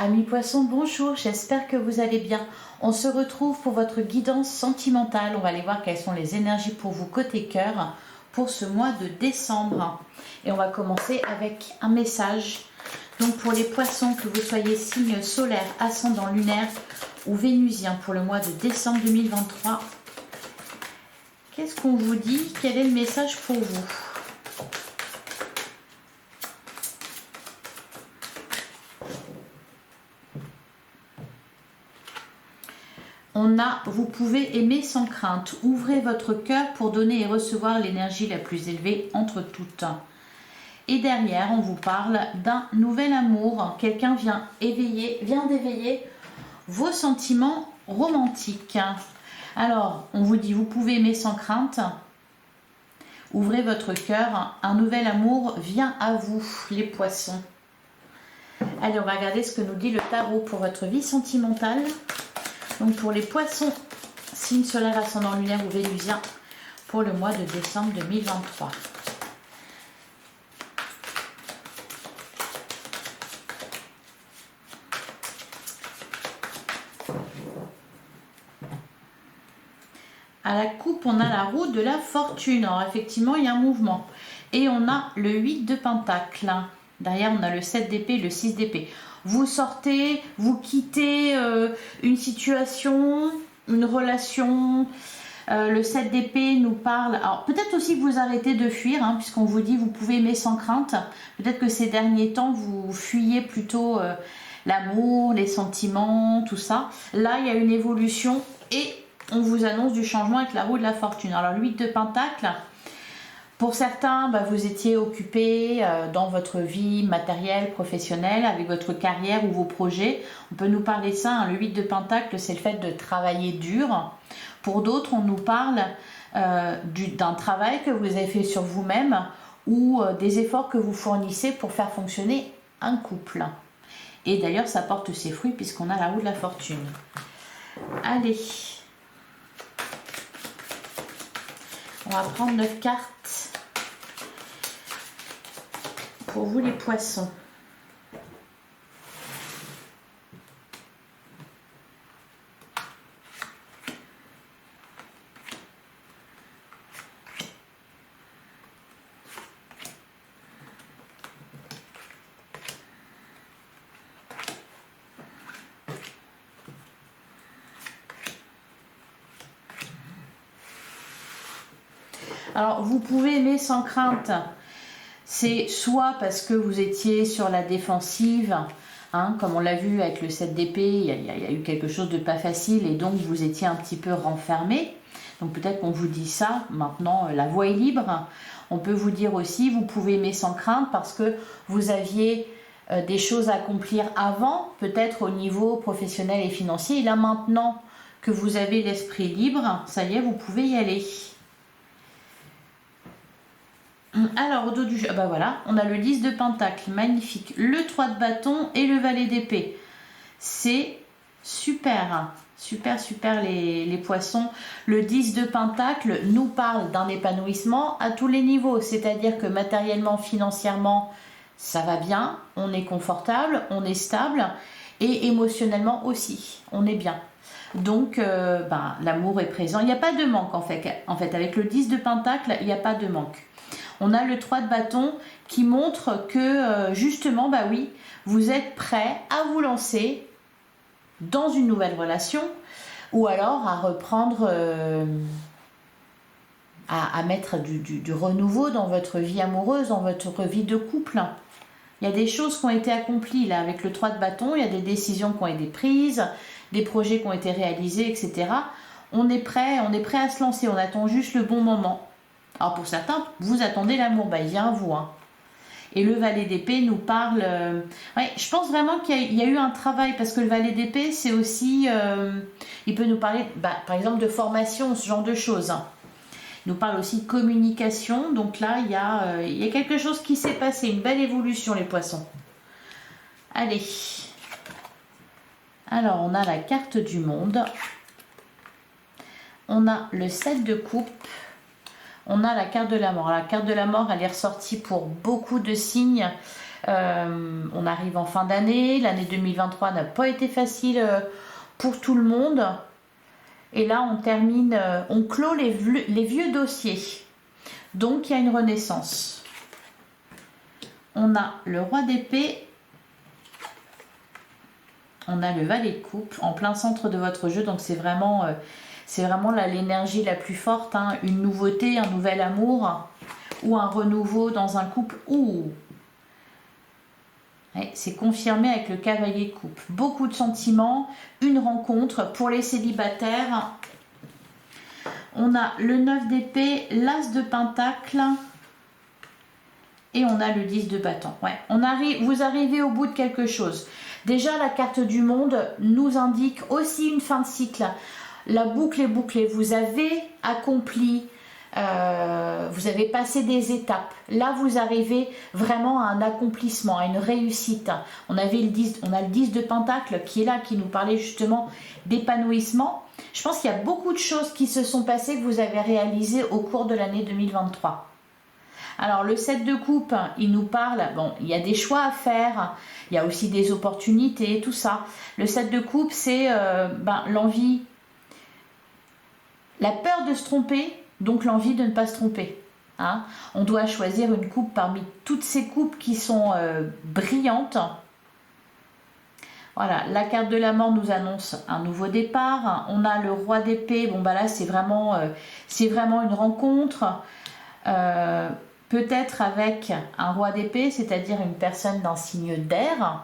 Amis poissons, bonjour, j'espère que vous allez bien. On se retrouve pour votre guidance sentimentale. On va aller voir quelles sont les énergies pour vous côté cœur pour ce mois de décembre. Et on va commencer avec un message. Donc pour les poissons, que vous soyez signe solaire, ascendant lunaire ou vénusien pour le mois de décembre 2023. Qu'est-ce qu'on vous dit? Quel est le message pour vous? Vous pouvez aimer sans crainte. Ouvrez votre cœur pour donner et recevoir l'énergie la plus élevée entre toutes. Et derrière, on vous parle d'un nouvel amour. Quelqu'un vient d'éveiller vos sentiments romantiques. Alors, on vous dit, vous pouvez aimer sans crainte. Ouvrez votre cœur. Un nouvel amour vient à vous, les poissons. Allez, on va regarder ce que nous dit le tarot pour votre vie sentimentale. Donc pour les poissons, signe solaire, ascendant lunaire ou vénusien, pour le mois de décembre 2023. À la coupe, on a la roue de la fortune. Alors effectivement, il y a un mouvement. Et on a le 8 de pentacle. Derrière, on a le 7 d'épée et le 6 d'épée. Vous sortez, vous quittez une situation, une relation. Le 7 d'épée nous parle. Alors peut-être aussi que vous arrêtez de fuir, puisqu'on vous dit vous pouvez aimer sans crainte. Peut-être que ces derniers temps, vous fuyez plutôt l'amour, les sentiments, tout ça. Là, il y a une évolution et on vous annonce du changement avec la roue de la fortune. Alors le 8 de pentacle. Pour certains, vous étiez occupé dans votre vie matérielle, professionnelle, avec votre carrière ou vos projets. On peut nous parler de ça. Le 8 de pentacle, c'est le fait de travailler dur. Pour d'autres, on nous parle d'un travail que vous avez fait sur vous-même ou des efforts que vous fournissez pour faire fonctionner un couple. Et d'ailleurs, ça porte ses fruits puisqu'on a la roue de la fortune. Allez. On va prendre 9 cartes. Pour vous les poissons. Alors vous pouvez aimer sans crainte. C'est soit parce que vous étiez sur la défensive, comme on l'a vu avec le 7 d'épée, il y a eu quelque chose de pas facile et donc vous étiez un petit peu renfermé. Donc peut-être qu'on vous dit ça, maintenant la voie est libre. On peut vous dire aussi, vous pouvez aimer sans crainte parce que vous aviez des choses à accomplir avant, peut-être au niveau professionnel et financier. Et là maintenant que vous avez l'esprit libre, ça y est, vous pouvez y aller. Alors au dos du jeu, voilà, on a le 10 de pentacle, magnifique, le 3 de bâton et le valet d'épée. C'est super, super les poissons. Le 10 de pentacle nous parle d'un épanouissement à tous les niveaux, c'est-à-dire que matériellement, financièrement, ça va bien, on est confortable, on est stable et émotionnellement aussi, on est bien. Donc l'amour est présent, il n'y a pas de manque en fait, avec le 10 de pentacle, il n'y a pas de manque. On a le 3 de bâton qui montre que justement, oui, vous êtes prêt à vous lancer dans une nouvelle relation ou alors à reprendre, à mettre du renouveau dans votre vie amoureuse, dans votre vie de couple. Il y a des choses qui ont été accomplies là avec le 3 de bâton, il y a des décisions qui ont été prises, des projets qui ont été réalisés, etc. On est prêt à se lancer, on attend juste le bon moment. Alors pour certains, vous attendez l'amour, il vient à vous. Et le valet d'épée nous parle... je pense vraiment qu'il y a eu un travail, parce que le valet d'épée, c'est aussi... il peut nous parler, par exemple, de formation, ce genre de choses. Il nous parle aussi de communication. Donc là, il y a quelque chose qui s'est passé, une belle évolution, les poissons. Allez. Alors, on a la carte du monde. On a le 7 de coupe. On a la carte de la mort. La carte de la mort, elle est ressortie pour beaucoup de signes On arrive en fin d'année. L'année 2023 n'a pas été facile pour tout le monde. Et là, on termine, on clôt les vieux dossiers. Donc, il y a une renaissance. On a le roi d'épée. On a le valet de coupe en plein centre de votre jeu. Donc, c'est vraiment l'énergie la plus forte. Hein. Une nouveauté, un nouvel amour ou un renouveau dans un couple. Ouh, ouais, c'est confirmé avec le cavalier de coupe. Beaucoup de sentiments, une rencontre pour les célibataires. On a le 9 d'épée, l'as de pentacle et on a le 10 de bâton. Ouais, vous arrivez au bout de quelque chose. Déjà, la carte du monde nous indique aussi une fin de cycle. La boucle est bouclée. Vous avez accompli, vous avez passé des étapes. Là, vous arrivez vraiment à un accomplissement, à une réussite. On a le 10 de pentacle qui est là, qui nous parlait justement d'épanouissement. Je pense qu'il y a beaucoup de choses qui se sont passées, que vous avez réalisées au cours de l'année 2023. Alors, le 7 de coupe, il nous parle, bon, il y a des choix à faire, il y a aussi des opportunités, tout ça. Le 7 de coupe, c'est l'envie, la peur de se tromper, donc l'envie de ne pas se tromper. Hein. On doit choisir une coupe parmi toutes ces coupes qui sont brillantes. Voilà, la carte de la mort nous annonce un nouveau départ. On a le roi d'épée. Bon, bah là, c'est vraiment une rencontre. Peut-être avec un roi d'épée, c'est-à-dire une personne d'un signe d'air.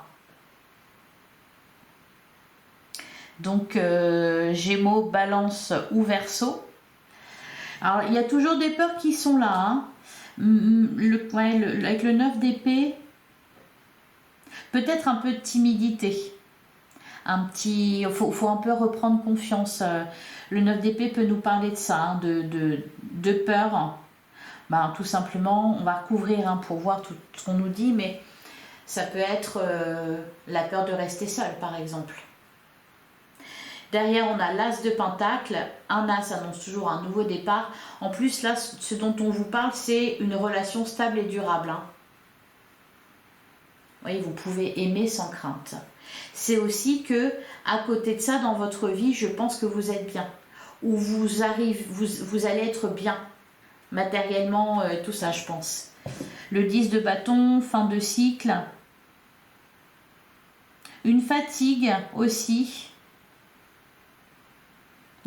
Donc, Gémeaux, Balance ou Verseau. Alors, il y a toujours des peurs qui sont là. Hein. Avec le 9 d'épée, peut-être un peu de timidité. Faut un peu reprendre confiance. Le 9 d'épée peut nous parler de ça, hein, de peur. Tout simplement, on va recouvrir pour voir tout ce qu'on nous dit, mais ça peut être la peur de rester seul, par exemple. Derrière, on a l'as de pentacle. Un as annonce toujours un nouveau départ. En plus, là, ce dont on vous parle, c'est une relation stable et durable. Hein. Vous voyez, vous pouvez aimer sans crainte. C'est aussi que, à côté de ça, dans votre vie, je pense que vous êtes bien. Ou vous allez être bien. Matériellement, tout ça, je pense. Le 10 de bâton, fin de cycle. Une fatigue aussi.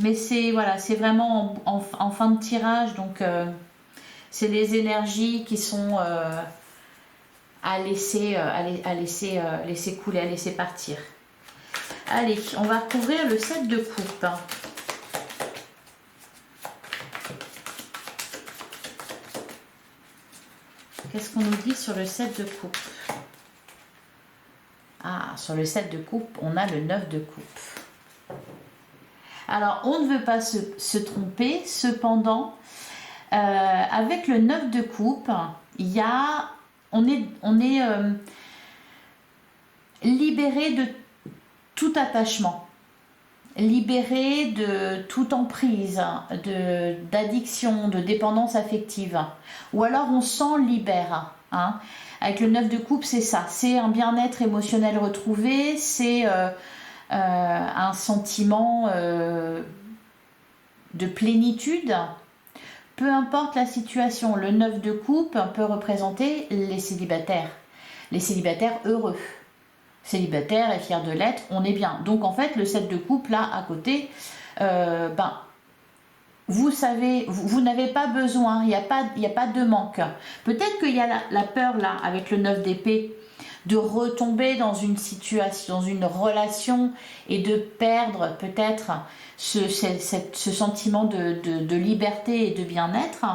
Mais c'est vraiment en fin de tirage. Donc, c'est les énergies qui sont à laisser couler, à laisser partir. Allez, on va recouvrir le 7 de coupe. Qu'est-ce qu'on nous dit sur le 7 de coupe? Ah, sur le 7 de coupe, on a le 9 de coupe. Alors, on ne veut pas se tromper. Cependant, avec le 9 de coupe, on est libéré de tout attachement. Libéré de toute emprise, d'addiction, de dépendance affective. Ou alors on s'en libère. Hein. Avec le 9 de coupe, c'est ça. C'est un bien-être émotionnel retrouvé, c'est un sentiment de plénitude. Peu importe la situation, le 9 de coupe peut représenter les célibataires. Les célibataires heureux. Célibataire et fier de l'être, on est bien. Donc en fait, le 7 de coupe, là, à côté, vous savez, vous n'avez pas besoin, il n'y a pas de manque. Peut-être qu'il y a la peur, là, avec le 9 d'épée, de retomber dans une situation, dans une relation et de perdre peut-être ce sentiment de liberté et de bien-être.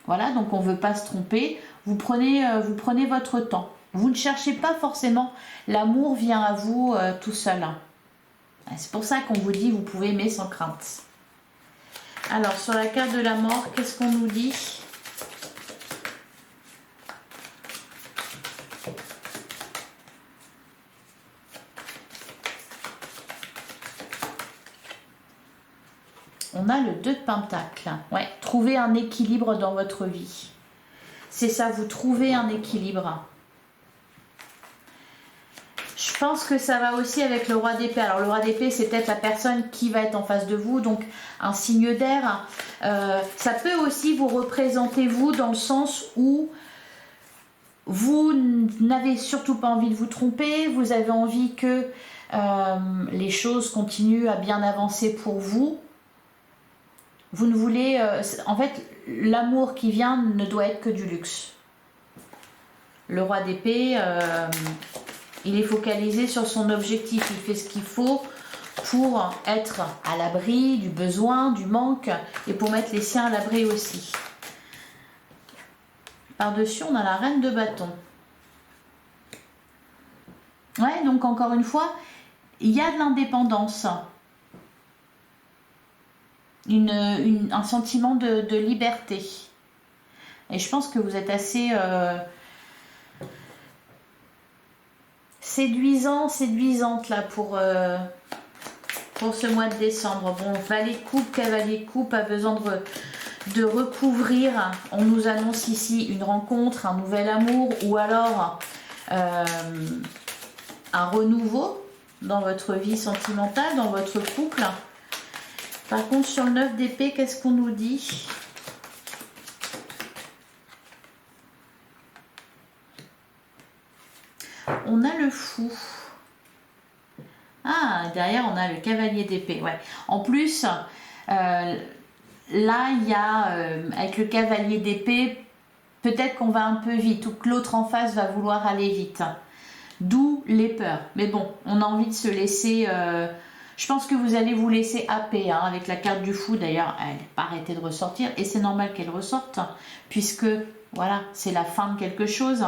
Voilà, donc on ne veut pas se tromper. Vous prenez votre temps. Vous ne cherchez pas forcément, l'amour vient à vous tout seul. C'est pour ça qu'on vous dit, vous pouvez aimer sans crainte. Alors, sur la carte de la mort, qu'est-ce qu'on nous dit? On a le 2 de pentacle. Ouais, trouver un équilibre dans votre vie. C'est ça, vous trouvez un équilibre. Je pense que ça va aussi avec le roi d'épée. Alors le roi d'épée, c'est peut-être la personne qui va être en face de vous, donc un signe d'air. Ça peut aussi vous représenter vous dans le sens où vous n'avez surtout pas envie de vous tromper, vous avez envie que les choses continuent à bien avancer pour vous. Vous ne voulez... en fait, l'amour qui vient ne doit être que du luxe. Le roi d'épée, il est focalisé sur son objectif. Il fait ce qu'il faut pour être à l'abri du besoin, du manque et pour mettre les siens à l'abri aussi. Par-dessus, on a la reine de bâton. Ouais, donc encore une fois, il y a de l'indépendance. Un sentiment de liberté. Et je pense que vous êtes assez séduisante là pour ce mois de décembre. Bon, valet de coupe, cavalier de coupe a besoin de recouvrir. On nous annonce ici une rencontre, un nouvel amour ou alors un renouveau dans votre vie sentimentale, dans votre couple. Par contre, sur le 9 d'épée, qu'est-ce qu'on nous dit? On a le fou. Ah, derrière, on a le cavalier d'épée. Ouais. En plus, là, il y a, avec le cavalier d'épée, peut-être qu'on va un peu vite ou que l'autre en face va vouloir aller vite. D'où les peurs. Mais bon, on a envie de se laisser... je pense que vous allez vous laisser happer hein, avec la carte du fou. D'ailleurs, elle n'a pas arrêté de ressortir. Et c'est normal qu'elle ressorte, puisque, voilà, c'est la fin de quelque chose.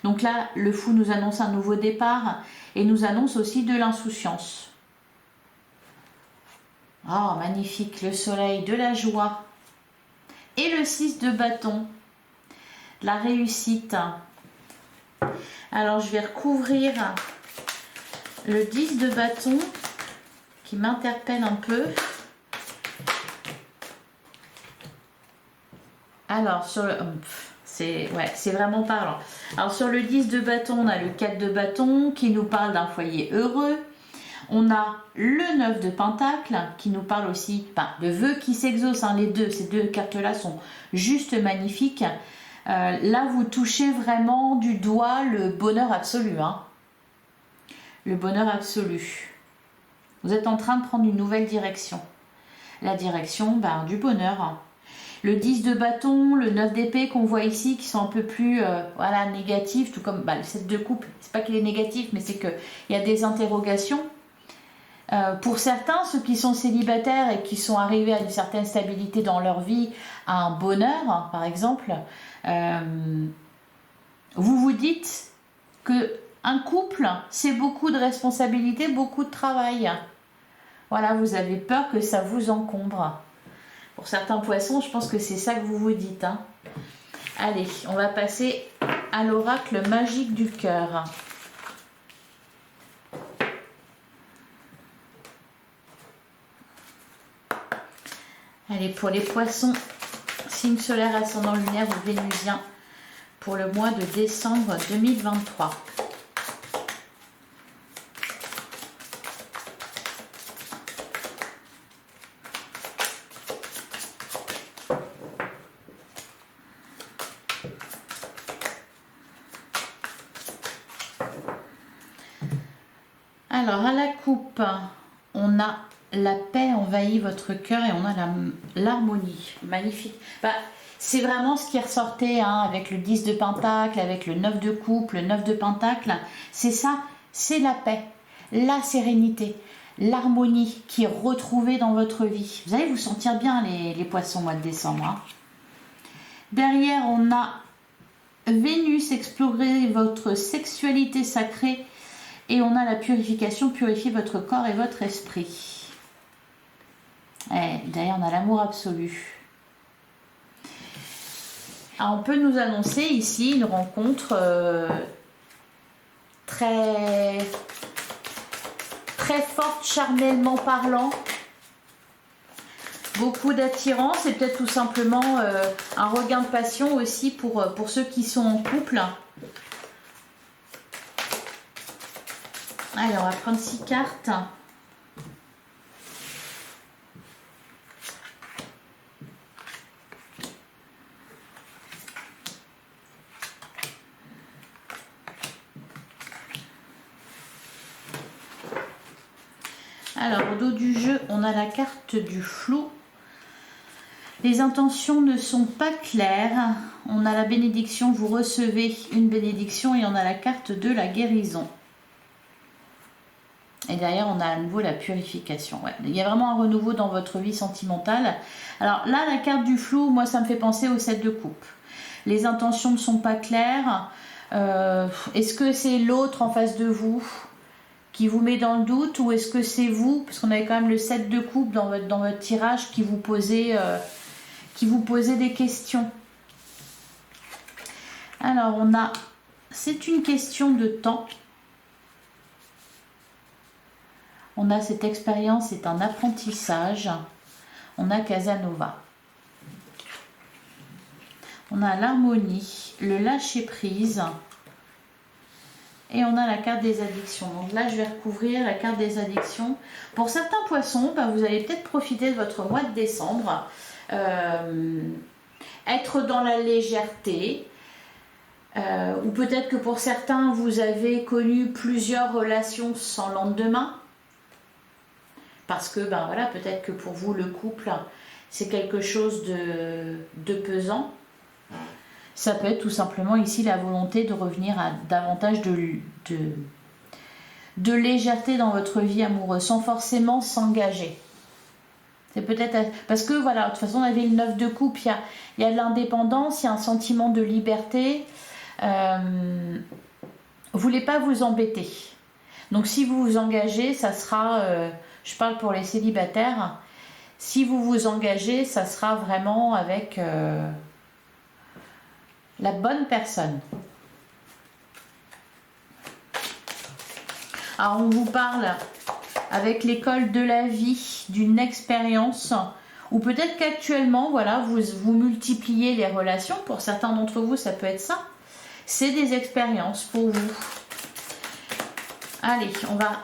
Donc là, le fou nous annonce un nouveau départ et nous annonce aussi de l'insouciance. Oh, magnifique, le soleil, de la joie. Et le 6 de bâton, la réussite. Alors, je vais recouvrir le 10 de bâton qui m'interpelle un peu. Alors, sur le... c'est vraiment parlant. Alors, sur le 10 de bâton, on a le 4 de bâton qui nous parle d'un foyer heureux. On a le 9 de pentacle qui nous parle aussi de vœux qui s'exaucent. Hein, ces deux cartes-là sont juste magnifiques. Là, vous touchez vraiment du doigt le bonheur absolu. Hein. Le bonheur absolu. Vous êtes en train de prendre une nouvelle direction. La direction du bonheur. Hein. Le 10 de bâton, le 9 d'épée qu'on voit ici, qui sont un peu plus négatifs, tout comme le 7 de coupe. C'est pas qu'il est négatif, mais c'est qu'il y a des interrogations. Pour certains, ceux qui sont célibataires et qui sont arrivés à une certaine stabilité dans leur vie, à un bonheur, hein, par exemple, vous vous dites que un couple, c'est beaucoup de responsabilités, beaucoup de travail. Voilà, vous avez peur que ça vous encombre. Pour certains poissons, je pense que c'est ça que vous vous dites. Hein. Allez, on va passer à l'oracle magique du cœur. Allez, pour les poissons, signe solaire, ascendant lunaire ou vénusien, pour le mois de décembre 2023. Alors, à la coupe, on a la paix envahit votre cœur et on a l'harmonie. Magnifique. C'est vraiment ce qui ressortait hein, avec le 10 de pentacle, avec le 9 de coupe, le 9 de pentacle. C'est ça, c'est la paix, la sérénité, l'harmonie qui est retrouvée dans votre vie. Vous allez vous sentir bien les poissons au mois de décembre. Hein. Derrière, on a Vénus, explorer votre sexualité sacrée. Et on a la purification, purifier votre corps et votre esprit. Et derrière, on a l'amour absolu. Alors, on peut nous annoncer ici une rencontre très forte, charnellement parlant. Beaucoup d'attirance et peut-être tout simplement un regain de passion aussi pour ceux qui sont en couple. Allez, on va prendre 6 cartes. Alors, au dos du jeu, on a la carte du flou. Les intentions ne sont pas claires. On a la bénédiction, vous recevez une bénédiction et on a la carte de la guérison. Et derrière, on a à nouveau la purification. Ouais. Il y a vraiment un renouveau dans votre vie sentimentale. Alors là, la carte du flou, moi, ça me fait penser au 7 de coupe. Les intentions ne sont pas claires. Est-ce que c'est l'autre en face de vous qui vous met dans le doute ou est-ce que c'est vous, parce qu'on avait quand même le 7 de coupe dans votre tirage qui vous posait des questions. Alors on a, c'est une question de temps. On a cette expérience, c'est un apprentissage. On a Casanova. On a l'harmonie, le lâcher prise. Et on a la carte des addictions. Donc là, je vais recouvrir la carte des addictions. Pour certains poissons, vous allez peut-être profiter de votre mois de décembre. Être dans la légèreté. Ou peut-être que pour certains, vous avez connu plusieurs relations sans lendemain. Parce que, voilà, peut-être que pour vous, le couple, c'est quelque chose de pesant. Ça peut être tout simplement ici la volonté de revenir à davantage de légèreté dans votre vie amoureuse, sans forcément s'engager. C'est peut-être... Parce que voilà, de toute façon, on avait le 9 de coupe, il y a de l'indépendance, il y a un sentiment de liberté. Vous ne voulez pas vous embêter. Donc si vous vous engagez, ça sera... je parle pour les célibataires. Si vous vous engagez, ça sera vraiment avec... la bonne personne. Alors on vous parle avec l'école de la vie d'une expérience ou peut-être qu'actuellement voilà vous multipliez les relations. Pour certains d'entre vous ça peut être ça. C'est des expériences pour vous. Allez, on va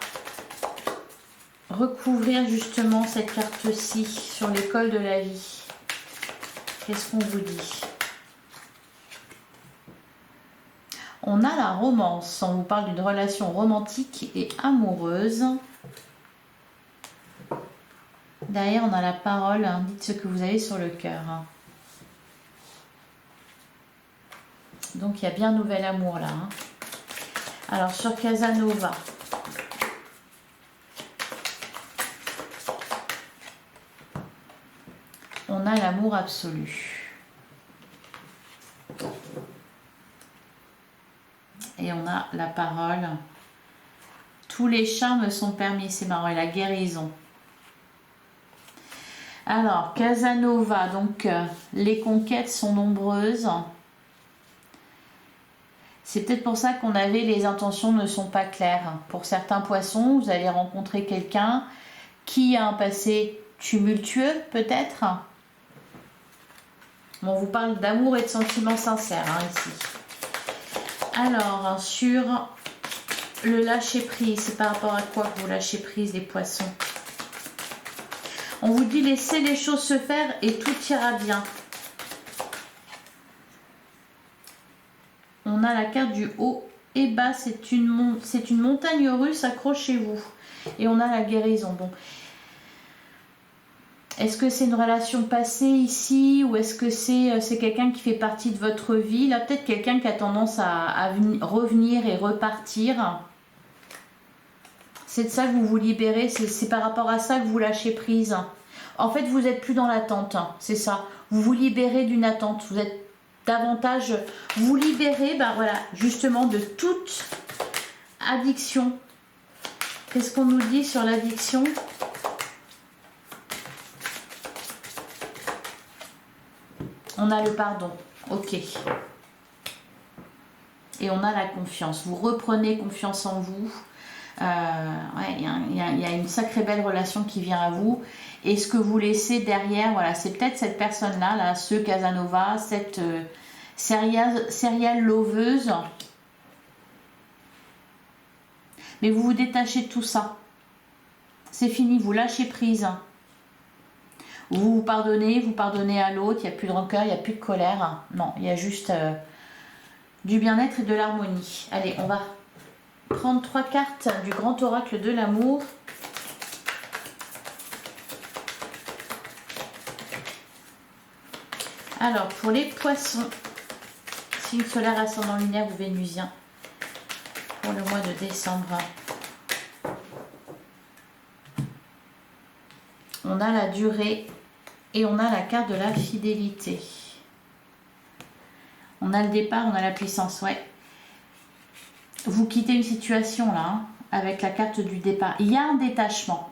recouvrir justement cette carte-ci sur l'école de la vie. Qu'est-ce qu'on vous dit ? On a la romance, on vous parle d'une relation romantique et amoureuse. Derrière, on a la parole, hein, dites ce que vous avez sur le cœur. Donc, il y a bien nouvel amour là. Hein. Alors, sur Casanova. On a l'amour absolu. Et on a la parole. Tous les charmes sont permis, c'est marrant, et la guérison. Alors, Casanova, donc les conquêtes sont nombreuses. C'est peut-être pour ça qu'on avait les intentions ne sont pas claires. Pour certains poissons, vous allez rencontrer quelqu'un qui a un passé tumultueux, peut-être. On vous parle d'amour et de sentiments sincères, hein, ici. Alors, sur le lâcher-prise, c'est par rapport à quoi que vous lâchez prise, les poissons? On vous dit laissez les choses se faire et tout ira bien. On a la carte du haut et bas, c'est une montagne russe, accrochez-vous. Et on a la guérison. Bon. Est-ce que c'est une relation passée ici ou est-ce que c'est quelqu'un qui fait partie de votre vie? Là, peut-être quelqu'un qui a tendance à revenir et repartir. C'est de ça que vous vous libérez, c'est par rapport à ça que vous lâchez prise. En fait, vous n'êtes plus dans l'attente, hein, c'est ça. Vous vous libérez d'une attente, vous êtes davantage... Vous libérez, voilà, justement, de toute addiction. Qu'est-ce qu'on nous dit sur l'addiction ? On a le pardon, ok. Et on a la confiance. Vous reprenez confiance en vous. Ouais, il y a une sacrée belle relation qui vient à vous. Et ce que vous laissez derrière, voilà, c'est peut-être cette personne-là, là, ce Casanova, cette serial loveuse. mais vous vous détachez de tout ça. C'est fini, vous lâchez prise. Vous vous pardonnez à l'autre, il n'y a plus de rancœur, il n'y a plus de colère. Non, il y a juste du bien-être et de l'harmonie. Allez, on va prendre 3 cartes du grand oracle de l'amour. Alors, pour les poissons, signe solaire, ascendant lunaire ou vénusien, pour le mois de décembre, on a la durée et on a la carte de la fidélité. On a le départ, on a la puissance, ouais. Vous quittez une situation là, hein, avec la carte du départ. Il y a un détachement.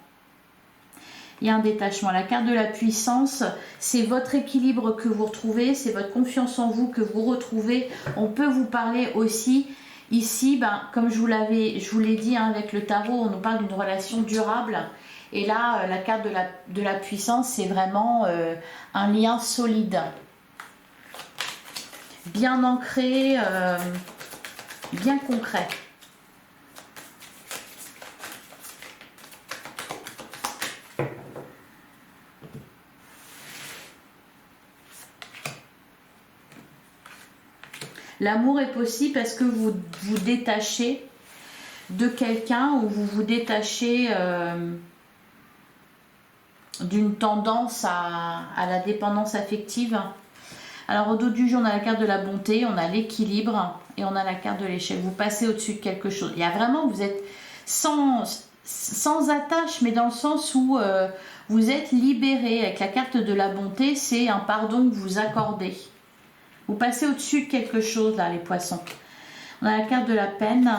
Il y a un détachement. La carte de la puissance, c'est votre équilibre que vous retrouvez, c'est votre confiance en vous que vous retrouvez. On peut vous parler aussi ici, comme je vous l'ai dit hein, avec le tarot, on nous parle d'une relation durable. Et là, la carte de la puissance, c'est vraiment un lien solide, bien ancré, bien concret. L'amour est possible parce que vous vous détachez de quelqu'un ou vous vous détachez d'une tendance à la dépendance affective. Alors au dos du jeu, on a la carte de la bonté, on a l'équilibre et on a la carte de l'échec. Vous passez au-dessus de quelque chose. Il y a vraiment, vous êtes sans attache, mais dans le sens où vous êtes libéré. Avec la carte de la bonté, c'est un pardon que vous accordez. Vous passez au-dessus de quelque chose, là, les poissons. On a la carte de la peine.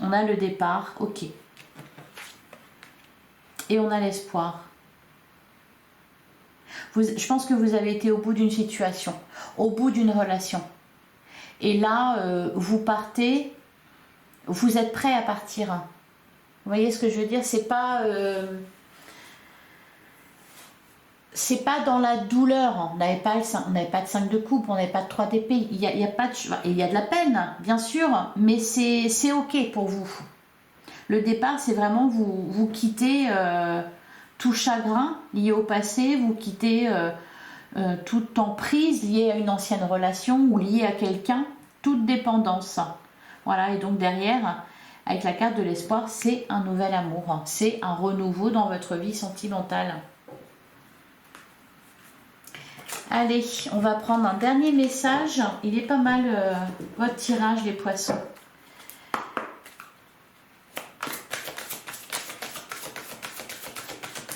On a le départ. Ok. Et on a l'espoir. Je pense que vous avez été au bout d'une situation, au bout d'une relation. Et là, vous partez, vous êtes prêt à partir. Vous voyez ce que je veux dire? C'est pas dans la douleur. On n'avait pas de 5 de coupe, on n'avait pas de 3 d'épée. Il y a pas de, il y a de la peine, bien sûr, mais c'est ok pour vous. Le départ, c'est vraiment vous quittez tout chagrin lié au passé, vous quittez toute emprise liée à une ancienne relation ou liée à quelqu'un, toute dépendance. Voilà, et donc derrière, avec la carte de l'espoir, c'est un nouvel amour, c'est un renouveau dans votre vie sentimentale. Allez, on va prendre un dernier message. Il est pas mal votre tirage, les poissons.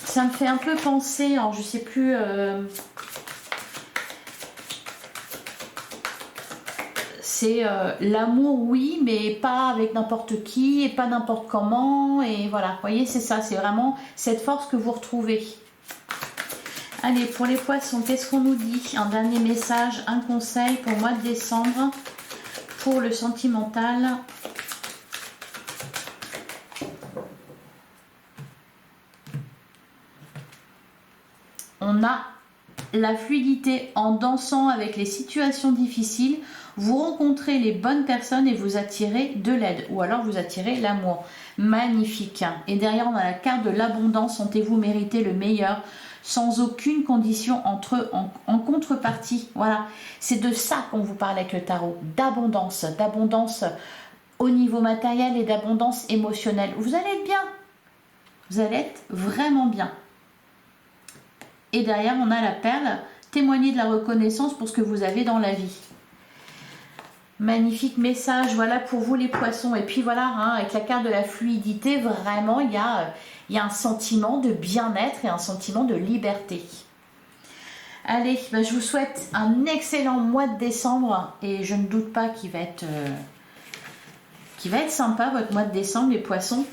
Ça me fait un peu penser, alors je sais plus, c'est l'amour, oui, mais pas avec n'importe qui et pas n'importe comment, et voilà, vous voyez, c'est ça, c'est vraiment cette force que vous retrouvez. Allez, pour les poissons, qu'est-ce qu'on nous dit? Un dernier message, un conseil pour le mois de décembre, pour le sentimental. On a la fluidité en dansant avec les situations difficiles. Vous rencontrez les bonnes personnes et vous attirez de l'aide. Ou alors vous attirez l'amour. Magnifique. Et derrière, on a la carte de l'abondance. Sentez-vous mériter le meilleur sans aucune condition en contrepartie. Voilà. C'est de ça qu'on vous parle avec le tarot. D'abondance. D'abondance au niveau matériel et d'abondance émotionnelle. Vous allez être bien. Vous allez être vraiment bien. Et derrière, on a la perle, témoigner de la reconnaissance pour ce que vous avez dans la vie. Magnifique message, voilà pour vous les poissons. Et puis voilà, hein, avec la carte de la fluidité, vraiment, il y a un sentiment de bien-être et un sentiment de liberté. Allez, je vous souhaite un excellent mois de décembre. Et je ne doute pas qu'il va être sympa, votre mois de décembre, les poissons.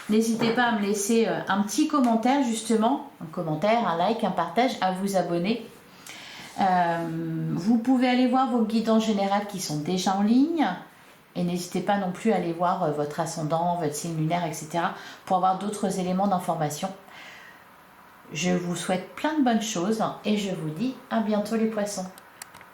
N'hésitez pas à me laisser un petit commentaire justement, un commentaire, un like, un partage, à vous abonner. Vous pouvez aller voir vos guides en général qui sont déjà en ligne et n'hésitez pas non plus à aller voir votre ascendant, votre signe lunaire, etc. pour avoir d'autres éléments d'information. Je vous souhaite plein de bonnes choses et je vous dis à bientôt les poissons.